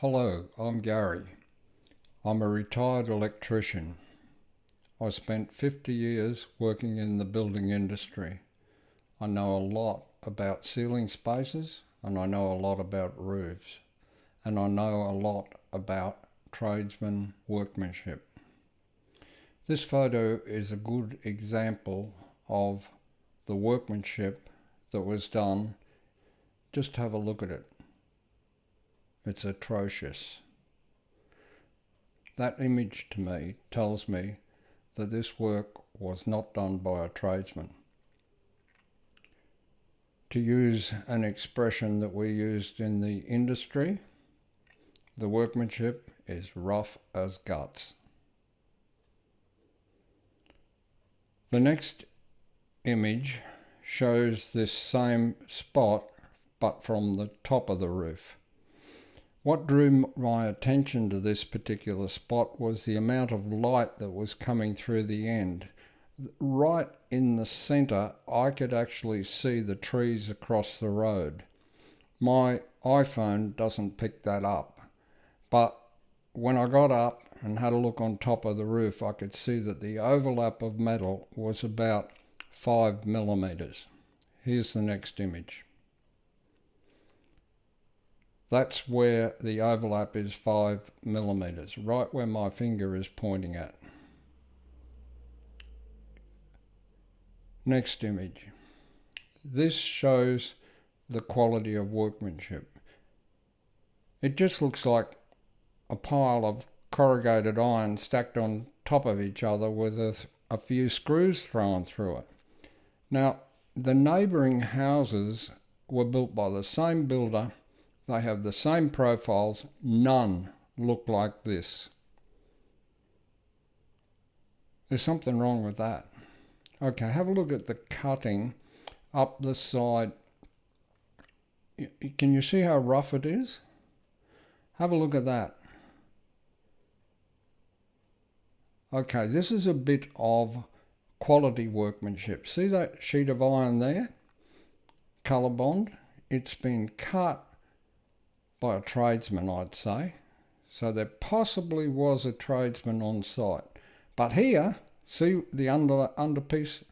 Hello, I'm Gary. I'm a retired electrician. I spent 50 years working in the building industry. I know a lot about ceiling spaces and I know a lot about roofs and I know a lot about tradesman workmanship. This photo is a good example of the workmanship that was done. Just have a look at it. It's atrocious. That image to me tells me that this work was not done by a tradesman. To use an expression that we used in the industry, the workmanship is rough as guts. The next image shows this same spot but from the top of the roof. What drew my attention to this particular spot was the amount of light that was coming through the end. Right in the centre, I could actually see the trees across the road. My iPhone doesn't pick that up, but when I got up and had a look on top of the roof, I could see that the overlap of metal was about 5 millimeters. Here's the next image. That's where the overlap is 5 millimeters, right where my finger is pointing at. Next image. This shows the quality of workmanship. It just looks like a pile of corrugated iron stacked on top of each other with a few screws thrown through it. Now, the neighbouring houses were built by the same builder. They have the same profiles. None look like this. There's something wrong with that. Okay, have a look at the cutting up the side. Can you see how rough it is? Have a look at that. Okay, this is a bit of quality workmanship. See that sheet of iron there? Colorbond. It's been cut by a tradesman, I'd say. So there possibly was a tradesman on site. But here, see the underpiece?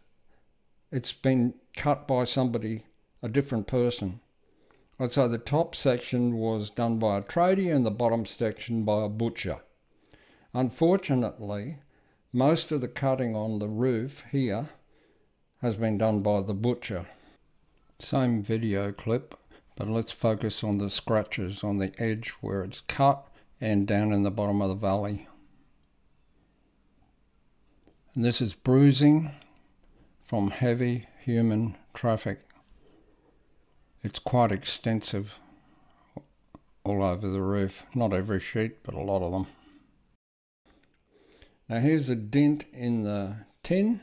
It's been cut by somebody, a different person. I'd say the top section was done by a tradie and the bottom section by a butcher. Unfortunately, most of the cutting on the roof here has been done by the butcher. Same video clip, but let's focus on the scratches on the edge where it's cut and down in the bottom of the valley. And this is bruising from heavy human traffic. It's quite extensive all over the roof. Not every sheet, but a lot of them. Now here's a dent in the tin.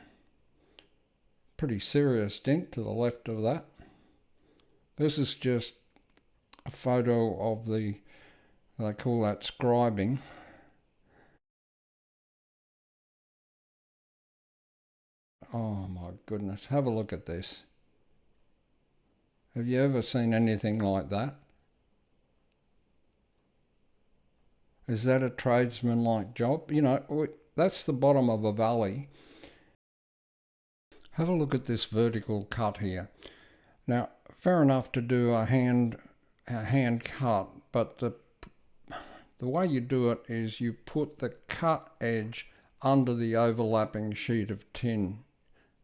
Pretty serious dent to the left of that. This is just a photo of they call that scribing. Oh my goodness, have a look at this. Have you ever seen anything like that? Is that a tradesman-like job? You know, that's the bottom of a valley. Have a look at this vertical cut here. Now, fair enough to do a hand cut, but the way you do it is you put the cut edge under the overlapping sheet of tin,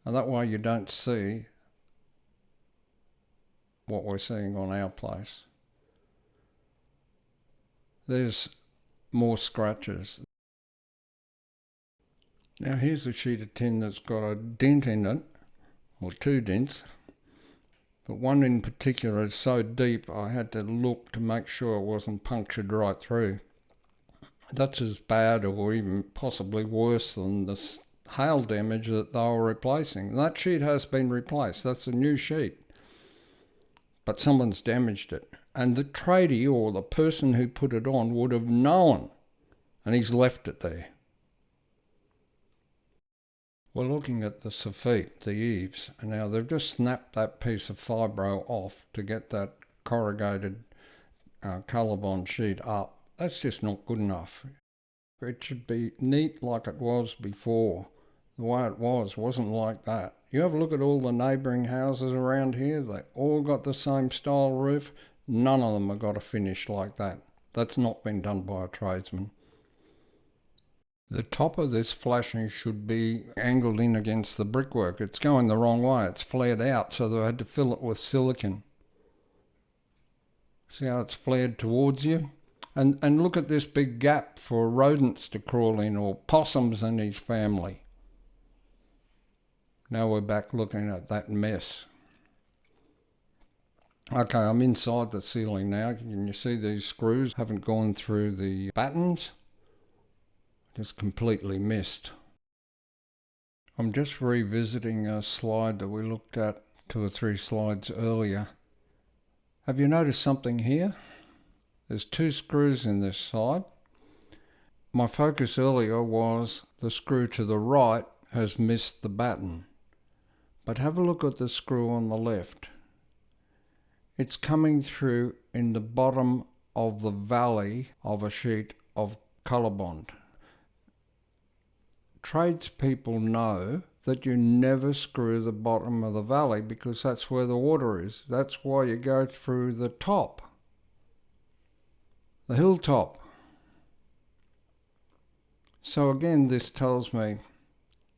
and that way you don't see what we're seeing on our place. There's more scratches. Now here's a sheet of tin that's got a dent in it, or two dents, but one in particular is so deep I had to look to make sure it wasn't punctured right through. That's as bad or even possibly worse than the hail damage that they were replacing. That sheet has been replaced. That's a new sheet. But someone's damaged it. And the tradie or the person who put it on would have known, and he's left it there. We're looking at the soffit, the eaves, and now they've just snapped that piece of fibro off to get that corrugated Colorbond sheet up. That's just not good enough. It should be neat like it was before. The way it wasn't like that. You have a look at all the neighbouring houses around here, they all got the same style roof. None of them have got a finish like that. That's not been done by a tradesman. The top of this flashing should be angled in against the brickwork. It's going the wrong way. It's flared out, so they had to fill it with silicon. See how it's flared towards you? And look at this big gap for rodents to crawl in, or possums and his family. Now we're back looking at that mess. Okay, I'm inside the ceiling now. Can you see these screws haven't gone through the battens? Just completely missed. I'm just revisiting a slide that we looked at 2 or 3 slides earlier. Have you noticed something here? There's 2 screws in this side. My focus earlier was the screw to the right has missed the batten. But have a look at the screw on the left. It's coming through in the bottom of the valley of a sheet of Colorbond. Tradespeople know that you never screw the bottom of the valley because that's where the water is. That's why you go through the top, the hilltop. So again, this tells me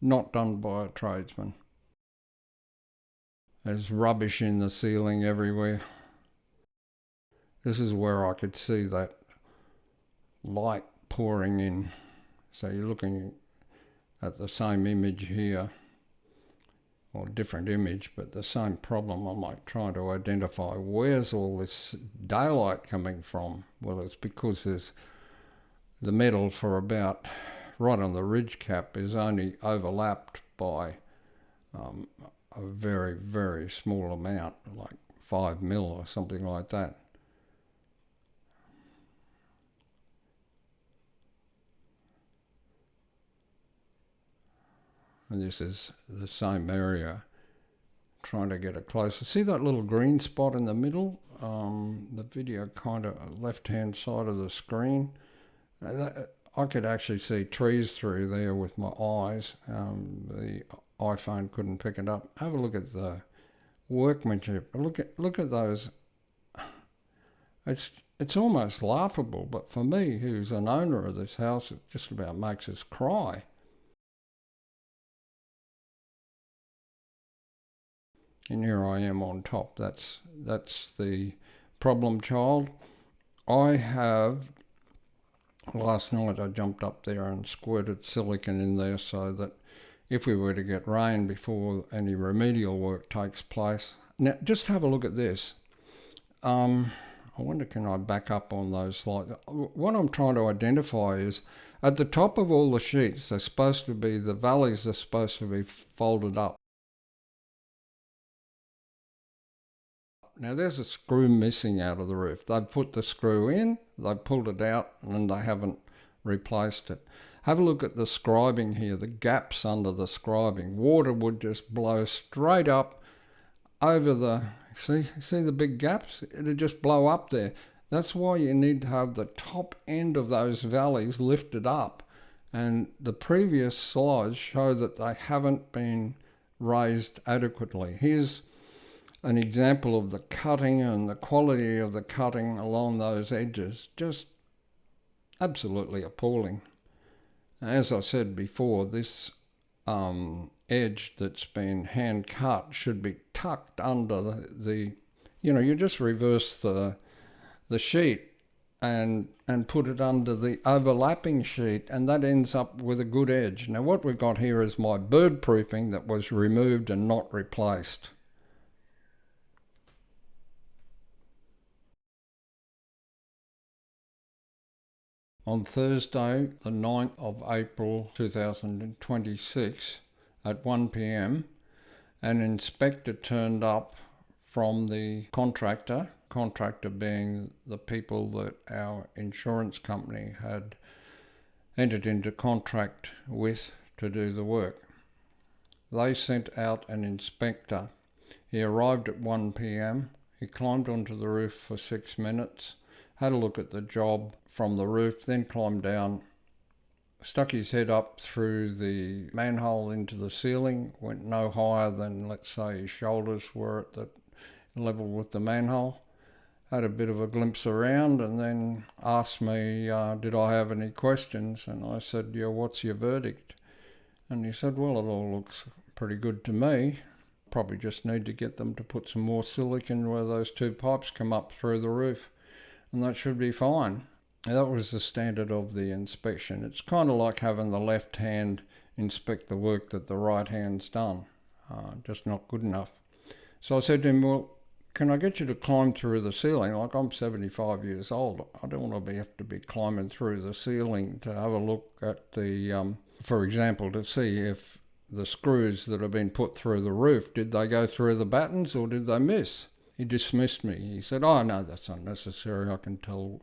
not done by a tradesman. There's rubbish in the ceiling everywhere. This is where I could see that light pouring in. So you're looking at the same image here, or different image, but the same problem. I'm like trying to identify where's all this daylight coming from. Well, it's because there's the metal for about right on the ridge cap is only overlapped by a very, very small amount, like 5 mil or something like that. And this is the same area. Trying to get it closer. See that little green spot in the middle? The video kind of left-hand side of the screen. I could actually see trees through there with my eyes. The iPhone couldn't pick it up. Have a look at the workmanship. Look at those. It's almost laughable, but for me, who's an owner of this house, it just about makes us cry. And here I am on top. That's the problem child. Last night I jumped up there and squirted silicon in there so that if we were to get rain before any remedial work takes place. Now, just have a look at this. I wonder, can I back up on those slides? What I'm trying to identify is at the top of all the sheets, the valleys are supposed to be folded up. Now there's a screw missing out of the roof. They've put the screw in, they've pulled it out, and they haven't replaced it. Have a look at the scribing here, the gaps under the scribing. Water would just blow straight up over the, see the big gaps? It'd just blow up there. That's why you need to have the top end of those valleys lifted up. And the previous slides show that they haven't been raised adequately. Here's an example of the cutting and the quality of the cutting along those edges. Just absolutely appalling. As I said before, this edge that's been hand cut should be tucked under you just reverse the sheet and put it under the overlapping sheet, and that ends up with a good edge. Now what we've got here is my bird proofing that was removed and not replaced. On Thursday, the 9th of April 2026 at 1 p.m, an inspector turned up from the contractor being the people that our insurance company had entered into contract with to do the work. They sent out an inspector. He arrived at 1 p.m, he climbed onto the roof for 6 minutes, had a look at the job from the roof, then climbed down, stuck his head up through the manhole into the ceiling, went no higher than, let's say, his shoulders were at the level with the manhole, had a bit of a glimpse around, and then asked me, did I have any questions? And I said, yeah, what's your verdict? And he said, well, it all looks pretty good to me. Probably just need to get them to put some more silicon where those two pipes come up through the roof, and that should be fine. And that was the standard of the inspection. It's kind of like having the left hand inspect the work that the right hand's done. Just not good enough. So I said to him, well, can I get you to climb through the ceiling? Like, I'm 75 years old. I don't want to have to be climbing through the ceiling to have a look at the, for example, to see if the screws that have been put through the roof, did they go through the battens or did they miss? He dismissed me. He said, oh, no, that's unnecessary. I can tell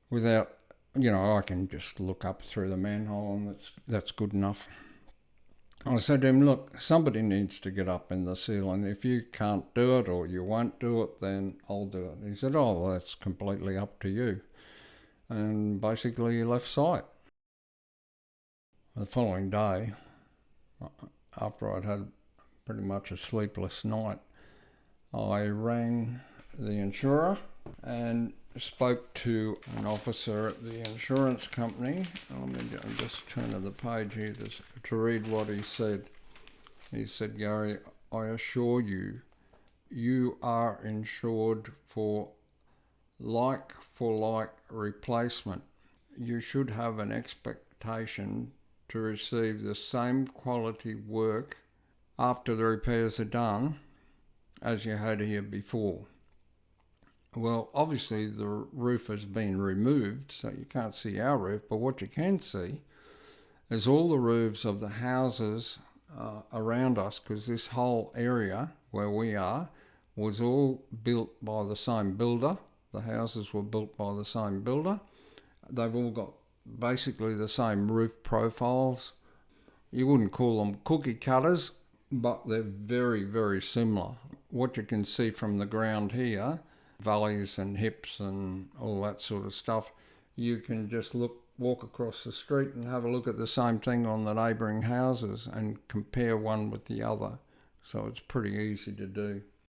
without, I can just look up through the manhole and that's good enough. I said to him, look, somebody needs to get up in the ceiling. If you can't do it or you won't do it, then I'll do it. He said, oh, well, that's completely up to you. And basically he left site. The following day, after I'd had pretty much a sleepless night, I rang the insurer and spoke to an officer at the insurance company. Let me just turn to the page here to read what he said. He said, Gary, I assure you, you are insured for like replacement. You should have an expectation to receive the same quality work after the repairs are done as you had here before. Well, obviously the roof has been removed, so you can't see our roof, but what you can see is all the roofs of the houses around us, because this whole area where we are was all built by the same builder. The houses were built by the same builder. They've all got basically the same roof profiles. You wouldn't call them cookie cutters, but they're very, very similar. What you can see from the ground here, valleys and hips and all that sort of stuff, you can just walk across the street and have a look at the same thing on the neighbouring houses and compare one with the other. So it's pretty easy to do.